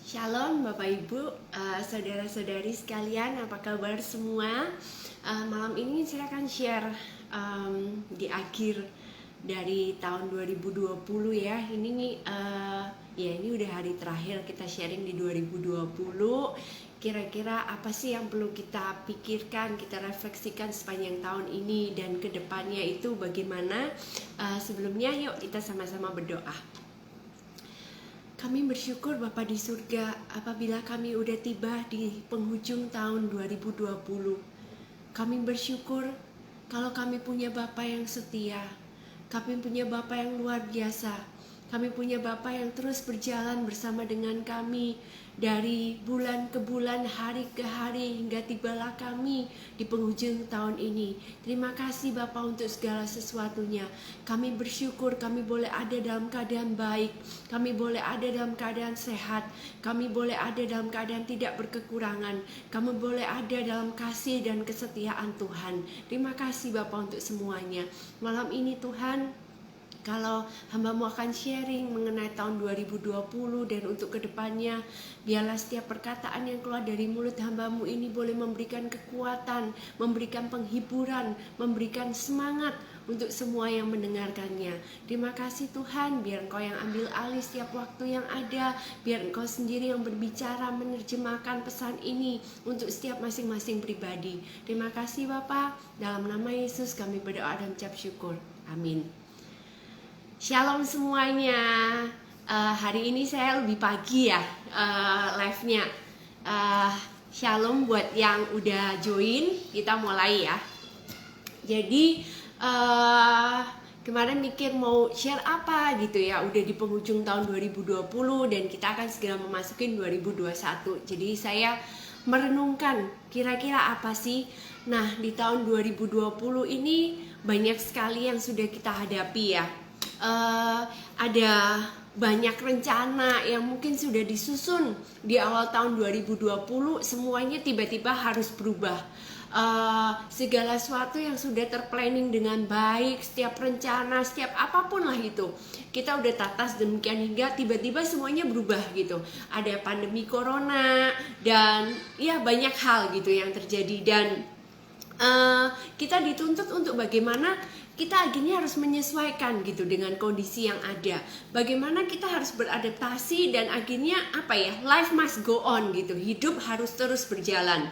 Shalom Bapak Ibu, saudara-saudari sekalian, apa kabar semua? Malam ini saya akan share di akhir dari tahun 2020 ya. Ini nih, ini udah hari terakhir kita sharing di 2020. Kira-kira apa sih yang perlu kita pikirkan, kita refleksikan sepanjang tahun ini dan kedepannya itu bagaimana? Sebelumnya yuk kita sama-sama berdoa. Kami bersyukur Bapa di surga apabila kami udah tiba di penghujung tahun 2020. Kami bersyukur kalau kami punya Bapa yang setia. Kami punya Bapa yang luar biasa. Kami punya Bapa yang terus berjalan bersama dengan kami dari bulan ke bulan, hari ke hari, hingga tibalah kami di penghujung tahun ini. Terima kasih Bapa untuk segala sesuatunya. Kami bersyukur kami boleh ada dalam keadaan baik, kami boleh ada dalam keadaan sehat, kami boleh ada dalam keadaan tidak berkekurangan, kami boleh ada dalam kasih dan kesetiaan Tuhan. Terima kasih Bapa untuk semuanya. Malam ini Tuhan, kalau hamba-Mu akan sharing mengenai tahun 2020 dan untuk kedepannya, biarlah setiap perkataan yang keluar dari mulut hamba-Mu ini boleh memberikan kekuatan, memberikan penghiburan, memberikan semangat untuk semua yang mendengarkannya. Terima kasih Tuhan, biar Engkau yang ambil alih setiap waktu yang ada, biar Engkau sendiri yang berbicara menerjemahkan pesan ini untuk setiap masing-masing pribadi. Terima kasih Bapa, dalam nama Yesus kami berdoa dan ucap syukur. Amin. Shalom semuanya. Hari ini saya lebih pagi ya live-nya. Shalom buat yang udah join. Kita mulai ya. Jadi kemarin mikir mau share apa gitu ya. Udah di penghujung tahun 2020 dan kita akan segera memasukin 2021. Jadi saya merenungkan kira-kira apa sih. Nah, di tahun 2020 ini banyak sekali yang sudah kita hadapi ya. Ada banyak rencana yang mungkin sudah disusun di awal tahun 2020, semuanya tiba-tiba harus berubah. Segala sesuatu yang sudah terplanning dengan baik, setiap rencana, setiap apapun lah itu, kita udah tatas demikian hingga tiba-tiba semuanya berubah gitu. Ada pandemi corona dan ya banyak hal gitu yang terjadi dan kita dituntut untuk bagaimana kita akhirnya harus menyesuaikan gitu dengan kondisi yang ada. Bagaimana kita harus beradaptasi dan akhirnya life must go on gitu. Hidup harus terus berjalan.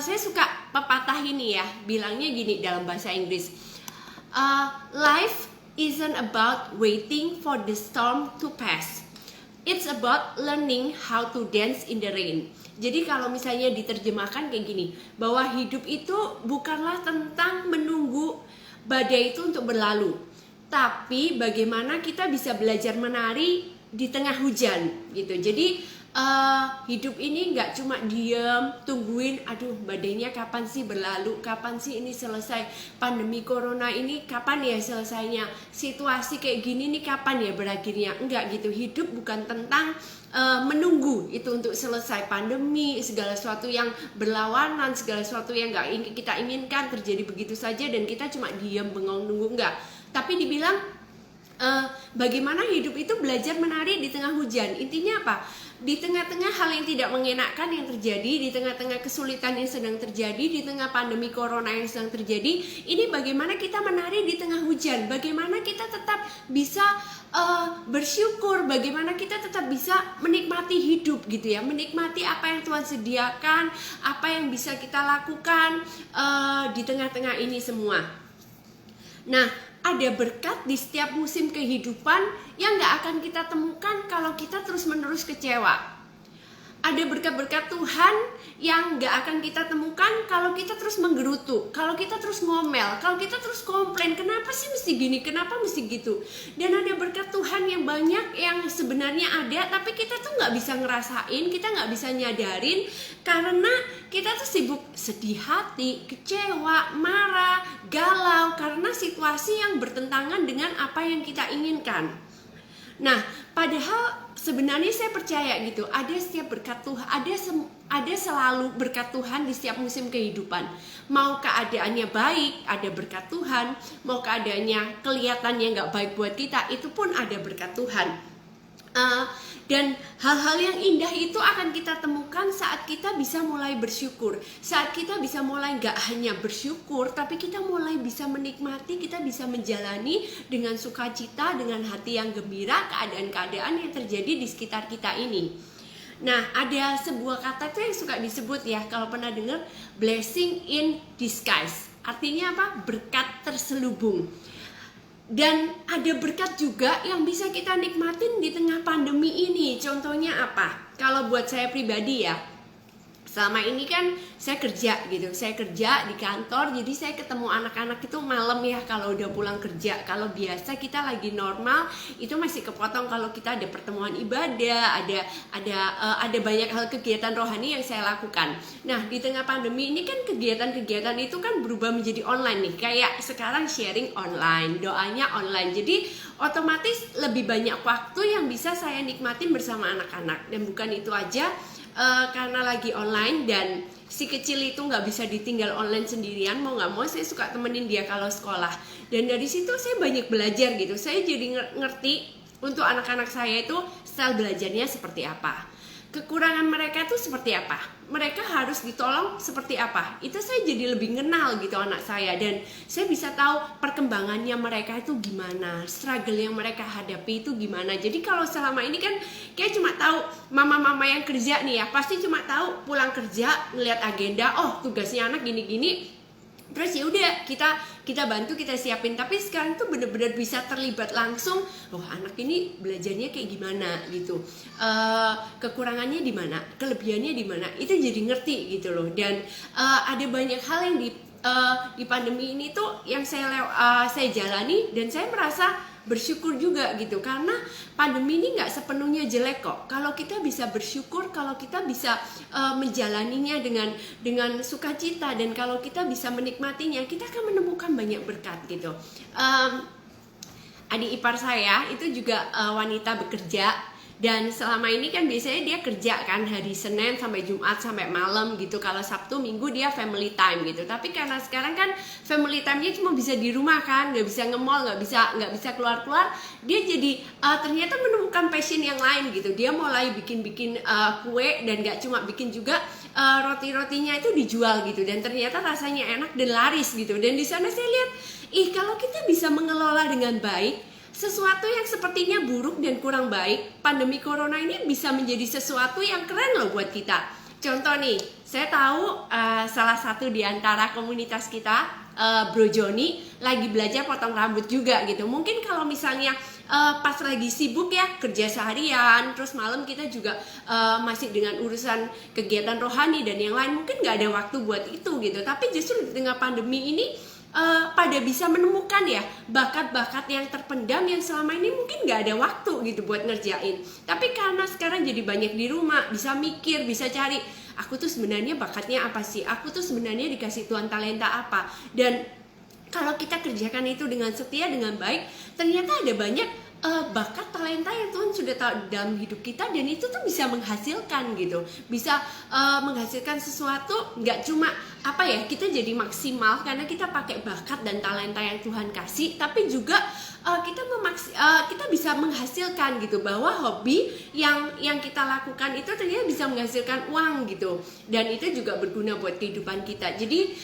Saya suka pepatah ini ya, bilangnya gini dalam bahasa Inggris. Life isn't about waiting for the storm to pass. It's about learning how to dance in the rain. Jadi kalau misalnya diterjemahkan kayak gini, bahwa hidup itu bukanlah tentang menunggu badai itu untuk berlalu, tapi bagaimana kita bisa belajar menari di tengah hujan gitu. Jadi hidup ini nggak cuma diam tungguin, aduh badainya kapan sih berlalu, kapan sih ini selesai, pandemi corona ini kapan ya selesainya, situasi kayak gini nih kapan ya berakhirnya. Enggak gitu, hidup bukan tentang menunggu itu untuk selesai pandemi, segala sesuatu yang berlawanan, segala sesuatu yang nggak kita inginkan terjadi begitu saja dan kita cuma diam bengong nunggu. Enggak, tapi dibilang bagaimana hidup itu belajar menari di tengah hujan. Intinya apa? Di tengah-tengah hal yang tidak mengenakan yang terjadi, di tengah-tengah kesulitan yang sedang terjadi, di tengah pandemi corona yang sedang terjadi, ini bagaimana kita menari di tengah hujan, bagaimana kita tetap bisa bersyukur, bagaimana kita tetap bisa menikmati hidup gitu ya, menikmati apa yang Tuhan sediakan, apa yang bisa kita lakukan di tengah-tengah ini semua. Nah, ada berkat di setiap musim kehidupan yang gak akan kita temukan kalau kita terus-menerus kecewa. Ada berkat-berkat Tuhan yang gak akan kita temukan kalau kita terus menggerutu, kalau kita terus ngomel, kalau kita terus komplain, kenapa sih mesti gini, kenapa mesti gitu. Dan ada berkat Tuhan yang banyak yang sebenarnya ada, tapi kita tuh gak bisa ngerasain, kita gak bisa nyadarin, karena kita tuh sibuk sedih hati, kecewa, marah, galau, karena situasi yang bertentangan dengan apa yang kita inginkan. Nah, padahal sebenarnya saya percaya gitu, ada setiap berkat Tuhan, ada selalu berkat Tuhan di setiap musim kehidupan. Mau keadaannya baik, ada berkat Tuhan. Mau keadaannya kelihatannya nggak baik buat kita, itu pun ada berkat Tuhan. Uh, dan hal-hal yang indah itu akan kita temukan saat kita bisa mulai bersyukur, saat kita bisa mulai gak hanya bersyukur, tapi kita mulai bisa menikmati, kita bisa menjalani dengan sukacita, dengan hati yang gembira keadaan-keadaan yang terjadi di sekitar kita ini. Nah, ada sebuah kata tuh yang suka disebut ya, kalau pernah dengar, blessing in disguise. Artinya apa? Berkat terselubung. Dan ada berkat juga yang bisa kita nikmatin di tengah pandemi ini. Contohnya apa? Kalau buat saya pribadi ya, selama ini kan saya kerja gitu, saya kerja di kantor, jadi saya ketemu anak-anak itu malam ya kalau udah pulang kerja. Kalau biasa kita lagi normal itu masih kepotong kalau kita ada pertemuan ibadah, ada banyak hal kegiatan rohani yang saya lakukan. Nah, di tengah pandemi ini kan kegiatan-kegiatan itu kan berubah menjadi online nih. Kayak sekarang sharing online, doanya online. Jadi otomatis lebih banyak waktu yang bisa saya nikmatin bersama anak-anak. Dan bukan itu aja, karena lagi online dan si kecil itu nggak bisa ditinggal online sendirian, mau nggak mau saya suka temenin dia kalau sekolah. Dan dari situ saya banyak belajar gitu, saya jadi ngerti untuk anak-anak saya itu style belajarnya seperti apa, kekurangan mereka itu seperti apa, mereka harus ditolong seperti apa. Itu saya jadi lebih kenal gitu anak saya, dan saya bisa tahu perkembangannya mereka itu gimana, struggle yang mereka hadapi itu gimana. Jadi kalau selama ini kan kayak cuma tahu mama-mama yang kerja nih ya, pasti cuma tahu pulang kerja ngeliat agenda, oh tugasnya anak gini-gini, terus ya udah kita bantu, kita siapin. Tapi sekarang tuh bener-bener bisa terlibat langsung, oh anak ini belajarnya kayak gimana gitu, kekurangannya di mana, kelebihannya di mana, itu jadi ngerti gitu loh. Dan ada banyak hal yang di pandemi ini tuh yang saya jalani, dan saya merasa bersyukur juga gitu, karena pandemi ini nggak sepenuhnya jelek kok. Kalau kita bisa bersyukur, kalau kita bisa menjalaninya dengan sukacita, dan kalau kita bisa menikmatinya, kita akan menemukan banyak berkat gitu. Adik ipar saya itu juga wanita bekerja, dan selama ini kan biasanya dia kerja kan hari Senin sampai Jumat sampai malam gitu. Kalau Sabtu Minggu dia family time gitu. Tapi karena sekarang kan family time-nya cuma bisa di rumah kan, nggak bisa nge-mall, nggak bisa keluar-keluar. Dia jadi ternyata menemukan passion yang lain gitu. Dia mulai bikin kue, dan nggak cuma bikin juga roti-rotinya itu dijual gitu. Dan ternyata rasanya enak dan laris gitu. Dan di sana saya lihat, kalau kita bisa mengelola dengan baik sesuatu yang sepertinya buruk dan kurang baik, pandemi corona ini bisa menjadi sesuatu yang keren loh buat kita. Contoh nih, saya tahu salah satu di antara komunitas kita, Bro Joni, lagi belajar potong rambut juga gitu. Mungkin kalau misalnya pas lagi sibuk ya kerja seharian, terus malam kita juga masih dengan urusan kegiatan rohani dan yang lain, mungkin nggak ada waktu buat itu gitu. Tapi justru di tengah pandemi ini pada bisa menemukan ya bakat-bakat yang terpendam yang selama ini mungkin gak ada waktu gitu buat ngerjain. Tapi karena sekarang jadi banyak di rumah, bisa mikir, bisa cari, aku tuh sebenarnya bakatnya apa sih, aku tuh sebenarnya dikasih Tuhan talenta apa. Dan kalau kita kerjakan itu dengan setia, dengan baik, ternyata ada banyak bakat talenta yang Tuhan sudah tahu dalam hidup kita, dan itu tuh bisa menghasilkan gitu, bisa menghasilkan sesuatu. Nggak cuma kita jadi maksimal karena kita pakai bakat dan talenta yang Tuhan kasih, tapi juga kita bisa menghasilkan gitu, bahwa hobi yang kita lakukan itu ternyata bisa menghasilkan uang gitu, dan itu juga berguna buat kehidupan kita. Jadi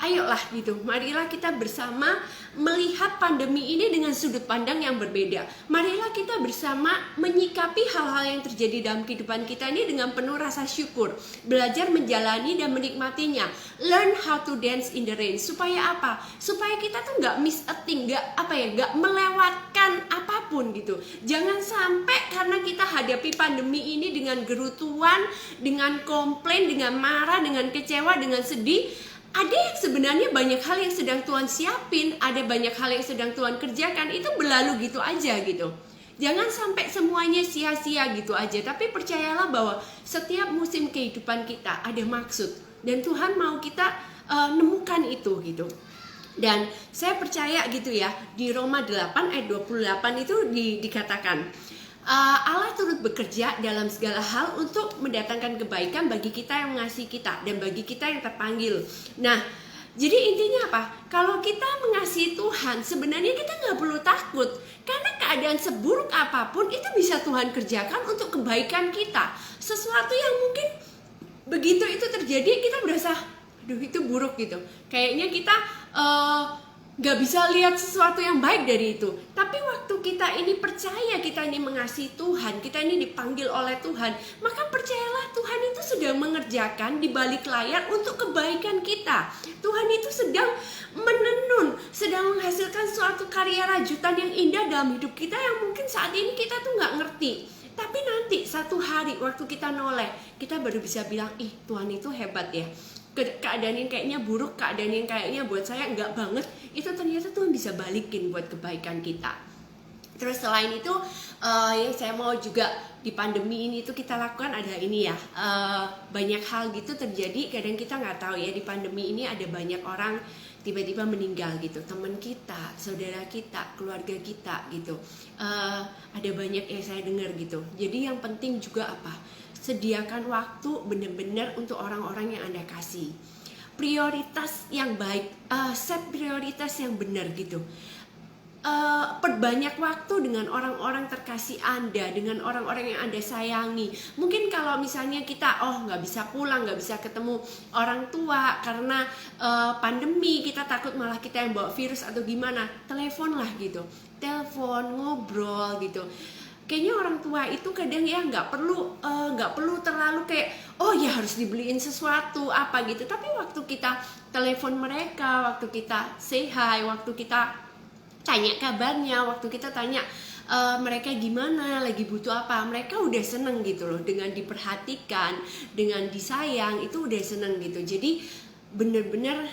ayolah gitu, marilah kita bersama melihat pandemi ini dengan sudut pandang yang berbeda. Marilah kita bersama menyikapi hal-hal yang terjadi dalam kehidupan kita ini dengan penuh rasa syukur, belajar menjalani dan menikmatinya. Learn how to dance in the rain. Supaya apa? Supaya kita tuh nggak miss a thing, nggak melewatkan apapun gitu. Jangan sampai karena kita hadapi pandemi ini dengan gerutuan, dengan komplain, dengan marah, dengan kecewa, dengan sedih. Ada yang sebenarnya banyak hal yang sedang Tuhan siapin, ada banyak hal yang sedang Tuhan kerjakan, itu berlalu gitu aja gitu. Jangan sampai semuanya sia-sia gitu aja, tapi percayalah bahwa setiap musim kehidupan kita ada maksud, dan Tuhan mau kita nemukan itu gitu. Dan saya percaya gitu ya, di Roma 8 ayat 28 itu dikatakan, Allah turut bekerja dalam segala hal untuk mendatangkan kebaikan bagi kita yang mengasihi kita dan bagi kita yang terpanggil. Nah, jadi intinya apa? Kalau kita mengasihi Tuhan, sebenarnya kita nggak perlu takut, karena keadaan seburuk apapun itu bisa Tuhan kerjakan untuk kebaikan kita. Sesuatu yang mungkin begitu itu terjadi kita berasa aduh itu buruk gitu, kayaknya kita gak bisa lihat sesuatu yang baik dari itu. Tapi waktu kita ini percaya, kita ini mengasihi Tuhan, kita ini dipanggil oleh Tuhan, maka percayalah Tuhan itu sedang mengerjakan di balik layar untuk kebaikan kita. Tuhan itu sedang menenun, sedang menghasilkan suatu karya rajutan yang indah dalam hidup kita yang mungkin saat ini kita tuh gak ngerti. Tapi nanti satu hari waktu kita noleh, kita baru bisa bilang, ih Tuhan itu hebat ya. Keadaan yang kayaknya buruk, keadaan yang kayaknya buat saya enggak banget, itu ternyata Tuhan bisa balikin buat kebaikan kita. Terus selain itu yang saya mau juga di pandemi ini tuh kita lakukan ada ini ya, banyak hal gitu terjadi. Kadang kita nggak tahu ya, di pandemi ini ada banyak orang tiba-tiba meninggal gitu, teman kita, saudara kita, keluarga kita gitu. Ada banyak yang saya dengar gitu. Jadi yang penting juga apa? Sediakan waktu benar-benar untuk orang-orang yang Anda kasih. Prioritas yang baik, set prioritas yang benar gitu. Perbanyak waktu dengan orang-orang terkasih Anda, dengan orang-orang yang Anda sayangi. Mungkin kalau misalnya kita nggak bisa pulang, nggak bisa ketemu orang tua karena pandemi, kita takut malah kita yang bawa virus atau gimana, telepon lah gitu, telepon, ngobrol gitu. Kayaknya orang tua itu kadang ya nggak perlu terlalu kayak ya harus dibeliin sesuatu apa gitu. Tapi waktu kita telepon mereka, waktu kita say hi, waktu kita tanya kabarnya, waktu kita tanya mereka gimana, lagi butuh apa, mereka udah seneng gitu loh. Dengan diperhatikan, dengan disayang, itu udah seneng gitu. Jadi bener-bener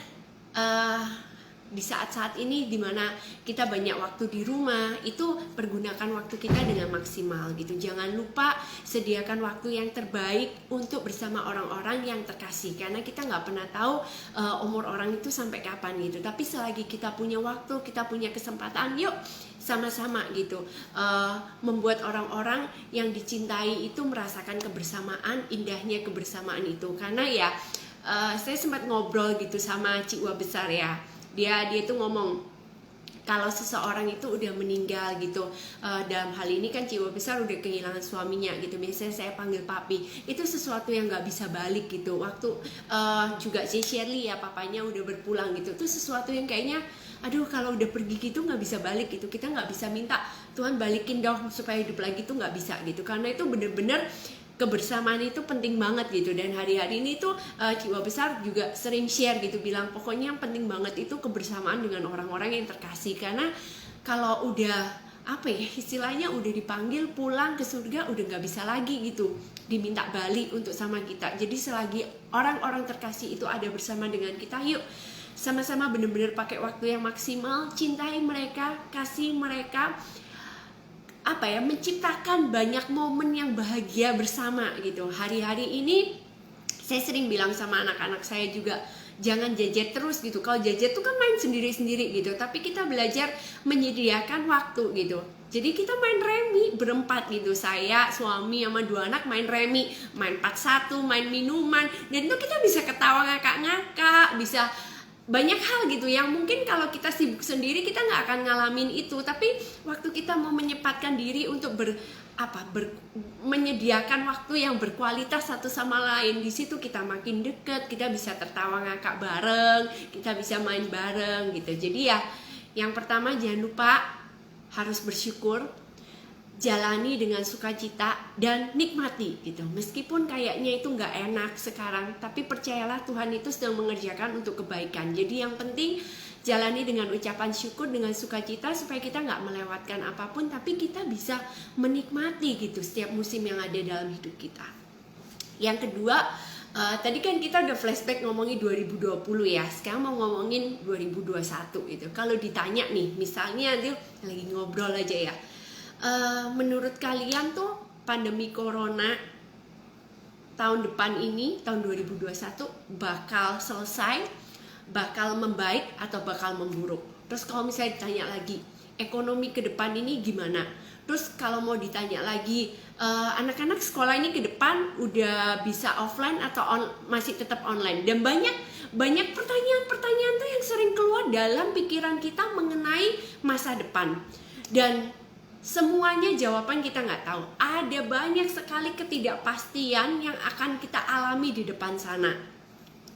di saat-saat ini dimana kita banyak waktu di rumah, itu pergunakan waktu kita dengan maksimal gitu. Jangan lupa sediakan waktu yang terbaik untuk bersama orang-orang yang terkasih, karena kita nggak pernah tahu umur orang itu sampai kapan gitu. Tapi selagi kita punya waktu, kita punya kesempatan, yuk sama-sama gitu membuat orang-orang yang dicintai itu merasakan kebersamaan, indahnya kebersamaan itu. Karena ya saya sempat ngobrol gitu sama Cikwa besar ya. Dia tuh ngomong kalau seseorang itu udah meninggal gitu, dalam hal ini kan Cikwa besar udah kehilangan suaminya gitu, biasanya saya panggil papi, itu sesuatu yang nggak bisa balik gitu. Waktu juga si Shirley ya, papanya udah berpulang gitu, itu sesuatu yang kayaknya aduh kalau udah pergi gitu nggak bisa balik gitu. Kita nggak bisa minta Tuhan balikin dong supaya hidup lagi, tuh nggak bisa gitu, karena itu bener-bener kebersamaan itu penting banget gitu. Dan hari-hari ini tuh Cikwa besar juga sering share gitu, bilang pokoknya yang penting banget itu kebersamaan dengan orang-orang yang terkasih. Karena kalau udah istilahnya udah dipanggil pulang ke surga, udah nggak bisa lagi gitu diminta balik untuk sama kita. Jadi selagi orang-orang terkasih itu ada bersama dengan kita, yuk sama-sama bener-bener pakai waktu yang maksimal, cintai mereka, kasih mereka, menciptakan banyak momen yang bahagia bersama gitu. Hari-hari ini saya sering bilang sama anak-anak saya juga, jangan jajet terus gitu. Kalau jajet tuh kan main sendiri-sendiri gitu, tapi kita belajar menyediakan waktu gitu. Jadi kita main remi berempat gitu, saya, suami, sama 2 anak main remi, main 4-1, main minuman, dan itu kita bisa ketawa ngakak-ngakak, bisa banyak hal gitu yang mungkin kalau kita sibuk sendiri kita nggak akan ngalamin itu. Tapi waktu kita mau menyempatkan diri untuk menyediakan waktu yang berkualitas satu sama lain, di situ kita makin deket, kita bisa tertawa ngakak bareng, kita bisa main bareng gitu. Jadi ya yang pertama jangan lupa harus bersyukur, jalani dengan sukacita dan nikmati gitu. Meskipun kayaknya itu nggak enak sekarang, tapi percayalah Tuhan itu sedang mengerjakan untuk kebaikan. Jadi yang penting jalani dengan ucapan syukur, dengan sukacita, supaya kita nggak melewatkan apapun, tapi kita bisa menikmati gitu setiap musim yang ada dalam hidup kita. Yang kedua, tadi kan kita udah flashback ngomongin 2020 ya, sekarang mau ngomongin 2021 gitu. Kalau ditanya nih, misalnya nanti lagi ngobrol aja ya, menurut kalian tuh pandemi corona tahun depan ini, tahun 2021 bakal selesai, bakal membaik, atau bakal memburuk? Terus kalau misalnya ditanya lagi, ekonomi ke depan ini gimana? Terus kalau mau ditanya lagi, anak-anak sekolah ini ke depan udah bisa offline atau masih tetap online? Dan banyak pertanyaan-pertanyaan tuh yang sering keluar dalam pikiran kita mengenai masa depan. Dan Semuanya jawaban kita nggak tahu. Ada banyak sekali ketidakpastian yang akan kita alami di depan sana.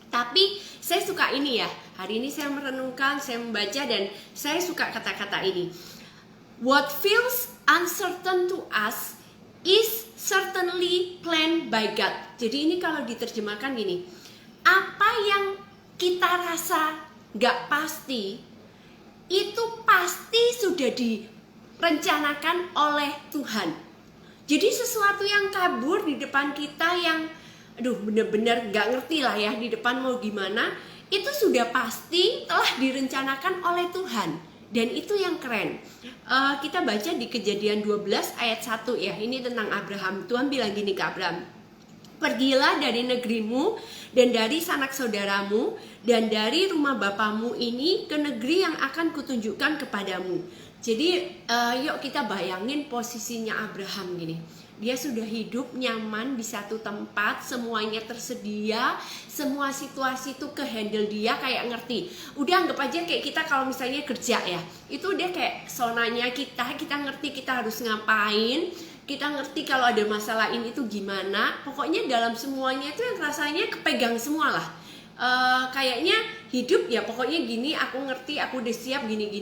Tapi saya suka ini ya. Hari ini saya merenungkan, saya membaca, dan saya suka kata-kata ini. What feels uncertain to us is certainly planned by God. Jadi ini kalau diterjemahkan gini, apa yang kita rasa gak pasti, itu pasti sudah direncanakan oleh Tuhan. Jadi sesuatu yang kabur di depan kita, yang bener-bener gak ngerti lah ya di depan mau gimana, itu sudah pasti telah direncanakan oleh Tuhan. Dan itu yang keren. Kita baca di Kejadian 12 ayat 1 ya. Ini tentang Abraham. Tuhan bilang gini ke Abraham, pergilah dari negerimu dan dari sanak saudaramu dan dari rumah bapamu ini ke negeri yang akan kutunjukkan kepadamu. Jadi yuk kita bayangin posisinya Abraham gini. Dia sudah hidup nyaman di satu tempat, semuanya tersedia, semua situasi itu kehandle dia, kayak ngerti. Udah anggap aja kayak kita kalau misalnya kerja ya, itu udah kayak zonanya kita ngerti kita harus ngapain, kita ngerti kalau ada masalah ini tuh gimana. Pokoknya dalam semuanya itu yang rasanya kepegang semua lah. Kayaknya hidup ya pokoknya gini, aku ngerti, aku udah siap gini.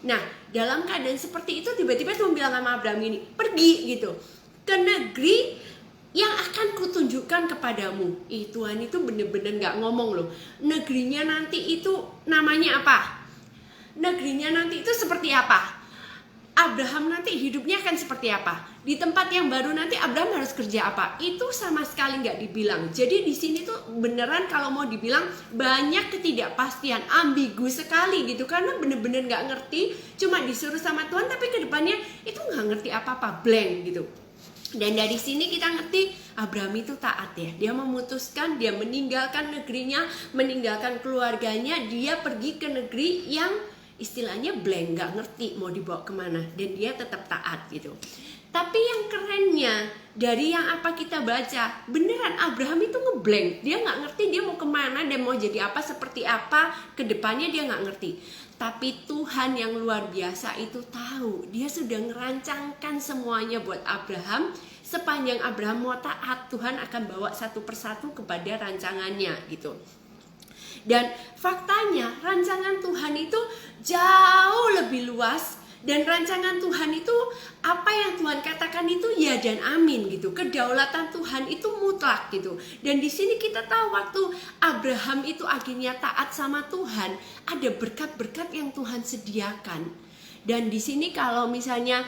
Nah dalam keadaan seperti itu tiba-tiba Tuhan bilang sama Abraham gini, pergi gitu ke negeri yang akan kutunjukkan kepadamu. Tuhan itu bener-bener gak ngomong loh, negerinya nanti itu namanya apa, negerinya nanti itu seperti apa, Abraham nanti hidupnya akan seperti apa, di tempat yang baru nanti Abraham harus kerja apa, itu sama sekali nggak dibilang. Jadi di sini tuh beneran kalau mau dibilang banyak ketidakpastian, ambigu sekali gitu, karena bener-bener nggak ngerti, cuma disuruh sama Tuhan tapi kedepannya itu nggak ngerti apa-apa, blank gitu. Dan dari sini kita ngerti Abraham itu taat ya. Dia memutuskan, dia meninggalkan negerinya, meninggalkan keluarganya, dia pergi ke negeri yang istilahnya blank, gak ngerti mau dibawa kemana, dan dia tetap taat gitu. Tapi yang kerennya dari yang apa kita baca, beneran Abraham itu ngeblank. Dia gak ngerti dia mau kemana dan mau jadi apa, seperti apa kedepannya, dia gak ngerti. Tapi Tuhan yang luar biasa itu tahu. Dia sudah ngerancangkan semuanya buat Abraham. Sepanjang Abraham mau taat, Tuhan akan bawa satu persatu kepada rancangannya gitu. Dan faktanya rancangan Tuhan itu jauh lebih luas. Dan rancangan Tuhan itu, apa yang Tuhan katakan itu ya dan amin gitu. Kedaulatan Tuhan itu mutlak gitu. Dan di sini kita tahu waktu Abraham itu akhirnya taat sama Tuhan, ada berkat-berkat yang Tuhan sediakan. Dan di sini kalau misalnya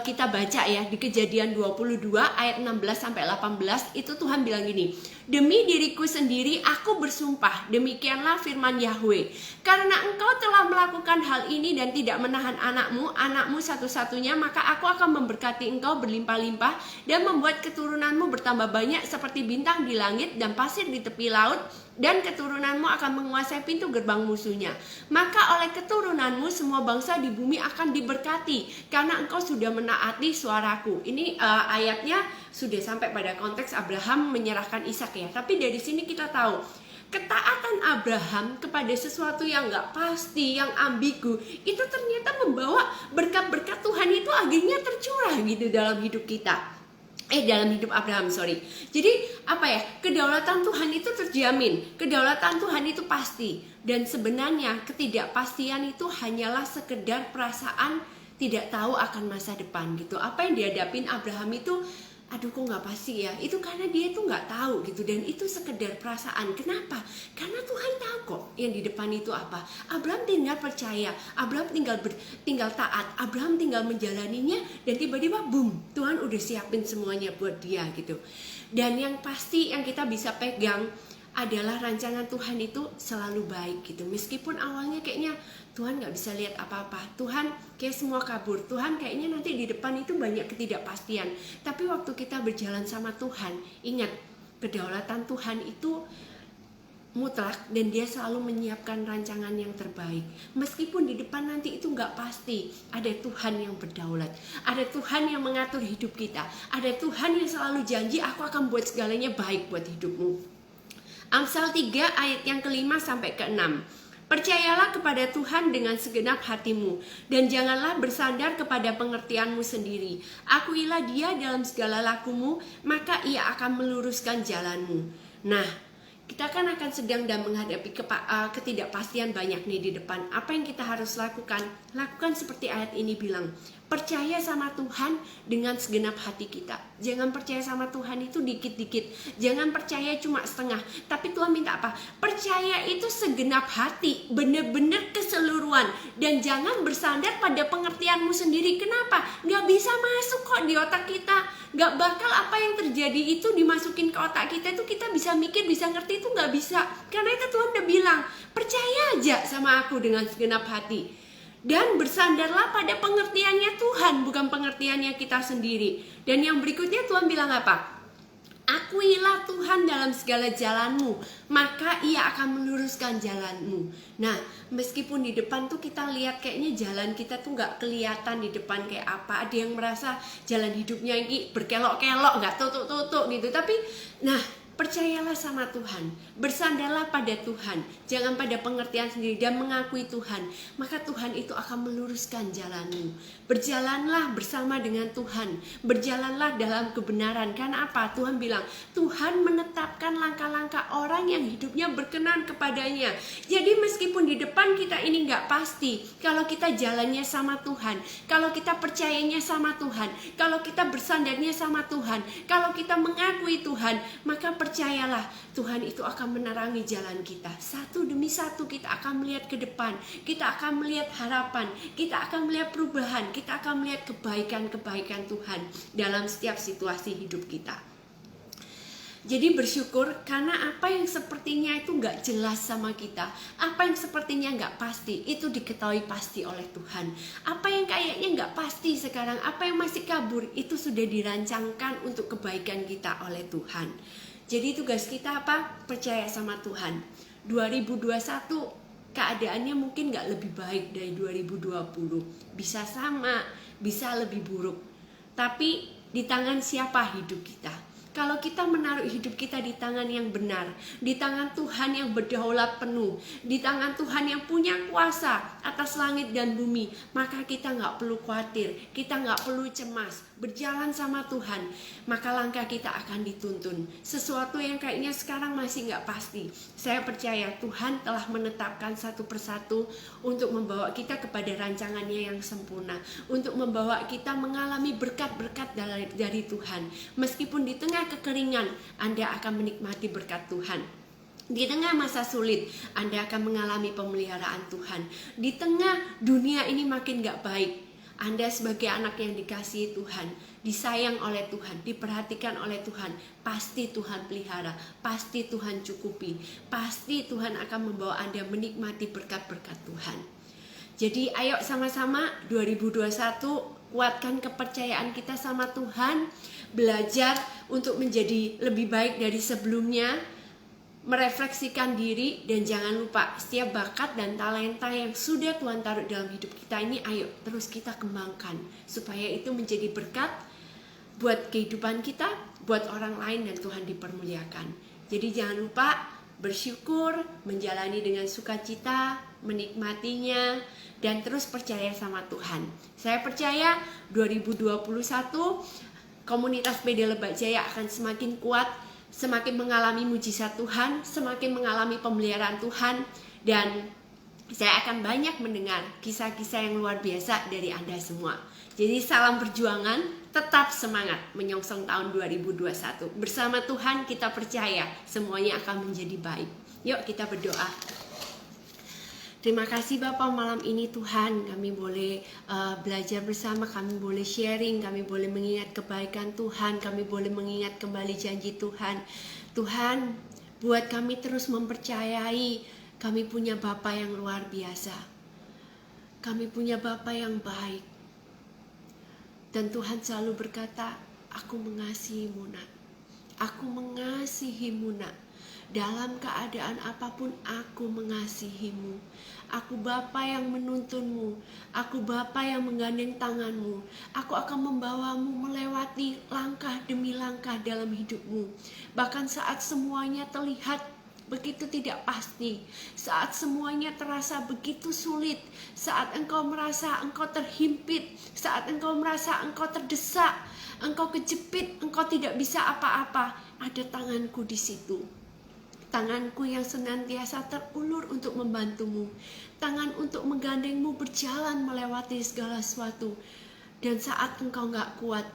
kita baca ya di Kejadian 22 ayat 16 sampai 18, itu Tuhan bilang gini, demi diriku sendiri aku bersumpah, demikianlah firman Yahweh, karena engkau telah melakukan hal ini dan tidak menahan anakmu satu-satunya, maka aku akan memberkati engkau berlimpah-limpah dan membuat keturunanmu bertambah banyak seperti bintang di langit dan pasir di tepi laut, dan keturunanmu akan menguasai pintu gerbang musuhnya. Maka oleh keturunanmu semua bangsa di bumi akan diberkati, karena engkau sudah menaati suaraku. Ini ayatnya sudah sampai pada konteks Abraham menyerahkan Ishak ya. Tapi dari sini kita tahu ketaatan Abraham kepada sesuatu yang gak pasti, yang ambigu, itu ternyata membawa berkat-berkat Tuhan itu akhirnya tercurah gitu dalam hidup kita. Dalam hidup Abraham, Jadi apa ya, kedaulatan Tuhan itu terjamin, kedaulatan Tuhan itu pasti. Dan sebenarnya ketidakpastian itu hanyalah sekedar perasaan tidak tahu akan masa depan gitu. Apa yang dihadapin Abraham itu, aduh kok gak pasti ya, itu karena dia itu gak tahu gitu. Dan itu sekedar perasaan. Kenapa? Karena Tuhan tahu kok yang di depan itu apa. Abraham tinggal percaya, Abraham tinggal taat, Abraham tinggal menjalaninya, dan tiba-tiba boom, Tuhan udah siapin semuanya buat dia gitu. Dan yang pasti yang kita bisa pegang adalah rancangan Tuhan itu selalu baik gitu. Meskipun awalnya kayaknya Tuhan gak bisa lihat apa-apa, Tuhan kayak semua kabur, Tuhan kayaknya nanti di depan itu banyak ketidakpastian. Tapi waktu kita berjalan sama Tuhan, ingat, kedaulatan Tuhan itu mutlak dan dia selalu menyiapkan rancangan yang terbaik. Meskipun di depan nanti itu gak pasti, ada Tuhan yang berdaulat, ada Tuhan yang mengatur hidup kita, ada Tuhan yang selalu janji, aku akan buat segalanya baik buat hidupmu. Amsal 3 ayat yang ke-5 sampai ke-6. Percayalah kepada Tuhan dengan segenap hatimu, dan janganlah bersandar kepada pengertianmu sendiri. Akuilah Dia dalam segala lakumu, maka Ia akan meluruskan jalanmu. Nah, kita kan akan sedang dan menghadapi ketidakpastian banyak nih di depan. Apa yang kita harus lakukan? Lakukan seperti ayat ini bilang, percaya sama Tuhan dengan segenap hati kita. Jangan percaya sama Tuhan itu dikit-dikit. Jangan percaya cuma setengah. Tapi Tuhan minta apa? Percaya itu segenap hati, benar-benar keseluruhan. Dan jangan bersandar pada pengertianmu sendiri. Kenapa? Gak bisa masuk kok di otak kita. Gak bakal apa yang terjadi itu dimasukin ke otak kita. Itu kita bisa mikir, bisa ngerti, itu gak bisa. Karena itu Tuhan udah bilang, percaya aja sama aku dengan segenap hati. Dan bersandarlah pada pengertiannya Tuhan, bukan pengertiannya kita sendiri. Dan yang berikutnya Tuhan bilang apa? Akuilah Tuhan dalam segala jalanmu, maka Ia akan meluruskan jalanmu. Nah, meskipun di depan tuh kita lihat kayaknya jalan kita tuh gak kelihatan di depan kayak apa. Ada yang merasa jalan hidupnya ini berkelok-kelok, gak tutuk-tutuk gitu. Tapi, nah, percayalah sama Tuhan, bersandarlah pada Tuhan, jangan pada pengertian sendiri, dan mengakui Tuhan. Maka Tuhan itu akan meluruskan jalanmu. Berjalanlah bersama dengan Tuhan, berjalanlah dalam kebenaran. Karena apa? Tuhan bilang, Tuhan menetapkan langkah-langkah orang yang hidupnya berkenan kepadanya. Jadi meskipun di depan kita ini gak pasti, kalau kita jalannya sama Tuhan, kalau kita percayanya sama Tuhan, kalau kita bersandarnya sama Tuhan, kalau kita mengakui Tuhan, maka percayalah Tuhan itu akan menerangi jalan kita. Satu demi satu kita akan melihat ke depan, kita akan melihat harapan, kita akan melihat perubahan, kita akan melihat kebaikan-kebaikan Tuhan dalam setiap situasi hidup kita. Jadi bersyukur karena apa yang sepertinya itu gak jelas sama kita, apa yang sepertinya gak pasti, itu diketahui pasti oleh Tuhan. Apa yang kayaknya gak pasti sekarang, apa yang masih kabur, itu sudah dirancangkan untuk kebaikan kita oleh Tuhan. Jadi tugas kita apa? Percaya sama Tuhan. 2021 keadaannya mungkin gak lebih baik dari 2020. Bisa sama, bisa lebih buruk. Tapi di tangan siapa hidup kita? Kalau kita menaruh hidup kita di tangan yang benar, di tangan Tuhan yang berdaulat penuh, di tangan Tuhan yang punya kuasa atas langit dan bumi, maka kita gak perlu khawatir, kita gak perlu cemas. Berjalan sama Tuhan, maka langkah kita akan dituntun. Sesuatu yang kayaknya sekarang masih gak pasti, saya percaya Tuhan telah menetapkan satu persatu untuk membawa kita kepada rancangannya yang sempurna, untuk membawa kita mengalami berkat-berkat dari Tuhan. Meskipun di tengah kekeringan, Anda akan menikmati berkat Tuhan. Di tengah masa sulit, Anda akan mengalami pemeliharaan Tuhan. Di tengah dunia ini makin gak baik, Anda sebagai anak yang dikasihi Tuhan, disayang oleh Tuhan, diperhatikan oleh Tuhan, pasti Tuhan pelihara, pasti Tuhan cukupi, pasti Tuhan akan membawa Anda menikmati berkat-berkat Tuhan. Jadi ayo sama-sama 2021 kuatkan kepercayaan kita sama Tuhan, belajar untuk menjadi lebih baik dari sebelumnya, merefleksikan diri, dan jangan lupa setiap bakat dan talenta yang sudah Tuhan taruh dalam hidup kita ini, ayo terus kita kembangkan supaya itu menjadi berkat buat kehidupan kita, buat orang lain, dan Tuhan dipermuliakan. Jadi jangan lupa bersyukur, menjalani dengan sukacita, menikmatinya, dan terus percaya sama Tuhan. Saya percaya 2021 komunitas PD Lebak Jaya akan semakin kuat, semakin mengalami mujizat Tuhan, semakin mengalami pemeliharaan Tuhan, dan saya akan banyak mendengar kisah-kisah yang luar biasa dari Anda semua. Jadi salam perjuangan, tetap semangat menyongsong tahun 2021. Bersama Tuhan kita percaya semuanya akan menjadi baik. Yuk kita berdoa. Terima kasih Bapak, malam ini Tuhan kami boleh belajar bersama, kami boleh sharing, kami boleh mengingat kebaikan Tuhan, kami boleh mengingat kembali janji Tuhan. Tuhan, buat kami terus mempercayai kami punya Bapa yang luar biasa. Kami punya Bapa yang baik. Dan Tuhan selalu berkata, aku mengasihimu nak. Aku mengasihimu nak. Dalam keadaan apapun aku mengasihimu. Aku Bapa yang menuntunmu. Aku Bapa yang menggandeng tanganmu. Aku akan membawamu melewati langkah demi langkah dalam hidupmu. Bahkan saat semuanya terlihat begitu tidak pasti, saat semuanya terasa begitu sulit, saat engkau merasa engkau terhimpit, saat engkau merasa engkau terdesak, engkau kejepit, engkau tidak bisa apa-apa, ada tanganku di situ. Tanganku yang senantiasa terulur untuk membantumu, tangan untuk menggandengmu berjalan melewati segala sesuatu. Dan saat engkau gak kuat,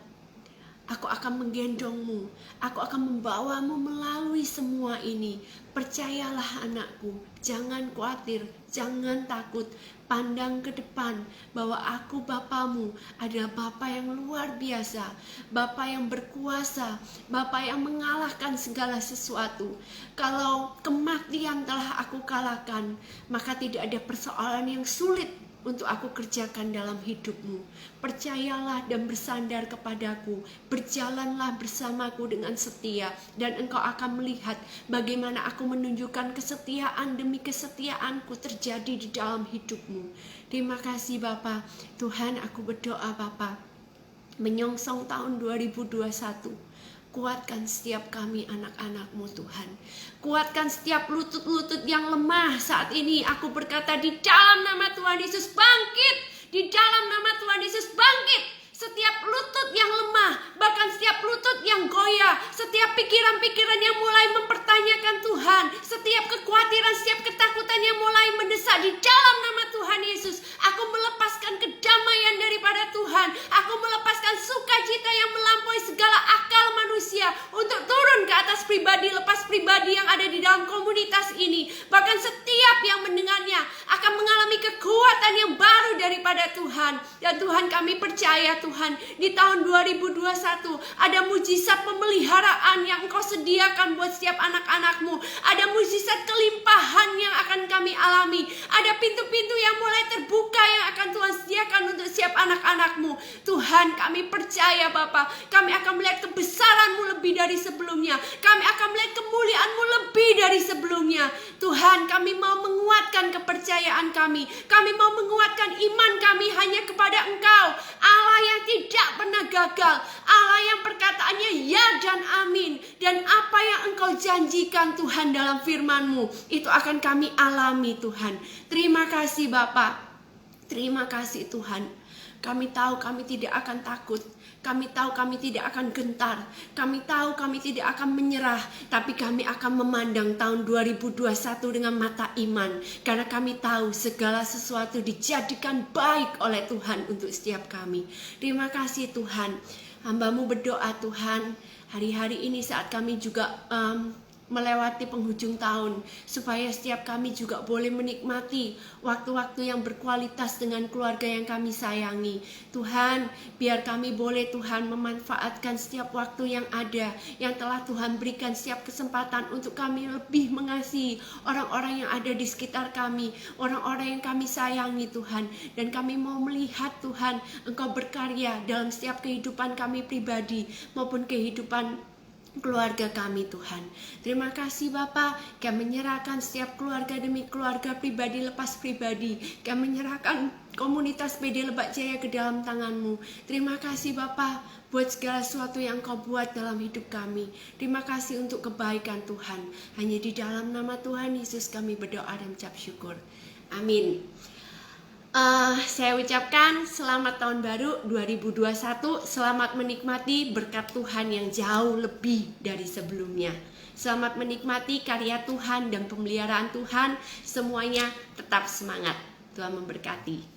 aku akan menggendongmu, aku akan membawamu melalui semua ini. Percayalah anakku, jangan khawatir, jangan takut. Pandang ke depan bahwa aku Bapamu adalah Bapa yang luar biasa, Bapa yang berkuasa, Bapa yang mengalahkan segala sesuatu. Kalau kematian telah aku kalahkan, maka tidak ada persoalan yang sulit untuk aku kerjakan dalam hidupmu. Percayalah dan bersandar kepadaku, berjalanlah bersamaku dengan setia, dan engkau akan melihat bagaimana aku menunjukkan kesetiaan demi kesetiaanku terjadi di dalam hidupmu. Terima kasih Bapa. Tuhan, aku berdoa Bapa, menyongsong tahun 2021, kuatkan setiap kami anak-anak-Mu Tuhan. Kuatkan setiap lutut-lutut yang lemah saat ini. Aku berkata di dalam nama Tuhan Yesus bangkit. Di dalam nama Tuhan Yesus bangkit. Setiap lutut yang lemah, bahkan setiap lutut yang goyah, setiap pikiran-pikiran yang mulai mempertanyakan Tuhan, setiap kekhawatiran, setiap ketakutan yang mulai mendesak, di dalam nama Tuhan Yesus, aku melepaskan kedamaian daripada Tuhan. Aku melepaskan sukacita yang melampaui segala akal manusia untuk turun ke atas pribadi lepas pribadi yang ada di dalam komunitas ini. Bahkan setiap yang mendengarnya akan mengalami kekuatan yang baru daripada Tuhan. Dan Tuhan, kami percaya Tuhan, di tahun 2021 ada mujizat pemeliharaan yang Engkau sediakan buat setiap anak-anak-Mu. Ada mujizat kelimpahan yang akan kami alami. Ada pintu-pintu yang mulai terbuka yang akan Tuhan sediakan untuk setiap anak-anak-Mu. Tuhan, kami percaya Bapa, kami akan melihat kebesaran-Mu lebih dari sebelumnya. Kami akan melihat kemuliaan-Mu lebih dari sebelumnya. Tuhan, kami mau menguatkan kepercayaan kami. Kami mau menguatkan iman kami hanya kepada Engkau, Allah yang tidak pernah gagal, Allah yang perkataannya ya dan amin. Dan apa yang Engkau janjikan Tuhan dalam firman-Mu, itu akan kami alami Tuhan. Terima kasih Bapa, terima kasih Tuhan. Kami tahu kami tidak akan takut, kami tahu kami tidak akan gentar, kami tahu kami tidak akan menyerah, tapi kami akan memandang tahun 2021 dengan mata iman, karena kami tahu segala sesuatu dijadikan baik oleh Tuhan untuk setiap kami. Terima kasih Tuhan. Hamba-Mu berdoa Tuhan, hari-hari ini saat kami juga melewati penghujung tahun, supaya setiap kami juga boleh menikmati waktu-waktu yang berkualitas dengan keluarga yang kami sayangi. Tuhan, biar kami boleh Tuhan memanfaatkan setiap waktu yang ada, yang telah Tuhan berikan, setiap kesempatan untuk kami lebih mengasihi orang-orang yang ada di sekitar kami, orang-orang yang kami sayangi Tuhan. Dan kami mau melihat Tuhan Engkau berkarya dalam setiap kehidupan kami pribadi maupun kehidupan keluarga kami Tuhan. Terima kasih Bapa, kami menyerahkan setiap keluarga demi keluarga, pribadi lepas pribadi. Kami menyerahkan komunitas PD Lebak Jaya ke dalam tangan-Mu. Terima kasih Bapa buat segala sesuatu yang Kau buat dalam hidup kami. Terima kasih untuk kebaikan Tuhan. Hanya di dalam nama Tuhan Yesus kami berdoa dan ucap syukur. Amin. Saya ucapkan selamat tahun baru 2021. Selamat menikmati berkat Tuhan yang jauh lebih dari sebelumnya. Selamat menikmati karya Tuhan dan pemeliharaan Tuhan. Semuanya tetap semangat. Tuhan memberkati.